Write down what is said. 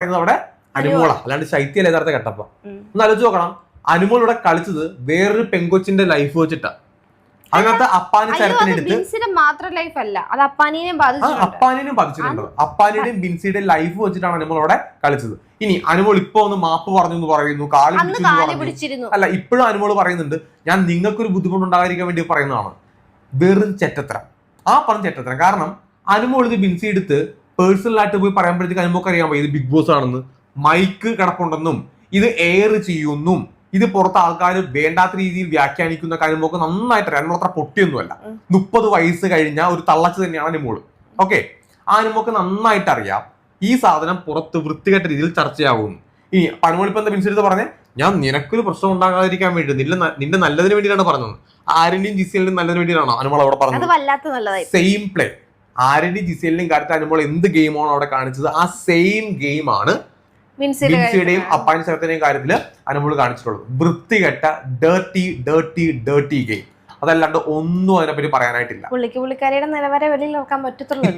അവിടെ അനുമോള അല്ലാണ്ട് ശൈത്യല്ല യഥാർത്ഥ കട്ടപ്പ. ഒന്ന് ആലോചിച്ച് നോക്കണം, അനുമോൾ ഇവിടെ കളിച്ചത് വേറൊരു പെങ്കൊച്ചിന്റെ ലൈഫ് വെച്ചിട്ടാ. അതിനകത്ത് അപ്പാനി ചരത്തിനെടുത്ത് അപ്പാനിനെയും ബാധിച്ചിട്ടുണ്ട്. അപ്പാനിയുടെയും ബിൻസിയുടെയും ലൈഫ് വെച്ചിട്ടാണ് അനുമോൾ അവിടെ കളിച്ചത്. ഇനി അനുമോൾ ഇപ്പൊ ഒന്ന് മാപ്പ് പറഞ്ഞു എന്ന് പറയുന്നു, കാല് പിടിച്ചു. അല്ല, ഇപ്പോഴും അനുമോൾ പറയുന്നുണ്ട് ഞാൻ നിങ്ങൾക്കൊരു ബുദ്ധിമുട്ടുണ്ടാകാതിരിക്കാൻ വേണ്ടി പറയുന്നതാണ്. വെറും ചെറ്റത്തരം, ആ പറഞ്ഞ ചെറ്റത്തരം. കാരണം അനുമോൾ ഇത് ബിൻസി എടുത്ത് പേഴ്സണലായിട്ട് പോയി പറയുമ്പോഴത്തേക്ക് അനുമോൾക്ക് അറിയാൻ പോയി ഇത് ബിഗ് ബോസ് ആണെന്ന്, മൈക്ക് കിടപ്പുണ്ടെന്നും ഇത് എയർ ചെയ്യുന്നും ഇത് പുറത്ത് ആൾക്കാർ വേണ്ടാത്ത രീതിയിൽ വ്യാഖ്യാനിക്കുന്ന അനുമോൾക്ക് നന്നായിട്ട് അറിയാം. അനുമോൾ അത്ര പൊട്ടിയൊന്നുമല്ല, 30 വയസ്സ് കഴിഞ്ഞ ഒരു തള്ളച്ച് തന്നെയാണ് അനുമോള്. ഓക്കെ, ആ അനുമോൾക്ക് നന്നായിട്ട് അറിയാം ഈ സാധനം പുറത്ത് വൃത്തികെട്ട രീതിയിൽ ചർച്ചയാകുന്നു. ഇനി അനുമോൾ ഇപ്പൊ എന്താ ബിൻസി എടുത്ത് പറഞ്ഞേ, ഞാൻ നിനക്കൊരു പ്രശ്നം ഉണ്ടാകാതിരിക്കാൻ വേണ്ടി നിന്റെ നല്ലതിന് വേണ്ടിയിട്ടാണ് പറഞ്ഞത്. ആര്യന്റെയും ജിസേലിന്റെയും നല്ലതിന് വേണ്ടിയിട്ടാണോ അനുമോൾ അവിടെ പറഞ്ഞത്? Same play. ആര്യന്റെയും ജിസേലിന്റെയും കാര്യത്തിൽ അനുമോൾ എന്ത് ഗെയിമാണ് അവിടെ കാണിച്ചത്, ആ സെയിം ഗെയിമാണ് ബിൻസിയുടെയും അപ്പാനി ശരത്തിന്റെയും കാര്യത്തിൽ അനുമോൾ കാണിച്ചിട്ടുള്ളത്. വൃത്തികെട്ട ഡേർട്ടി ഗെയിം. അതല്ലാണ്ട് ഒന്നും അതിനെപ്പറ്റി പറയാനായിട്ടില്ല. പുള്ളിക്കാരിയുടെ നിലവാരം വെളിയിൽ നോക്കാൻ പറ്റത്തുള്ളൂ.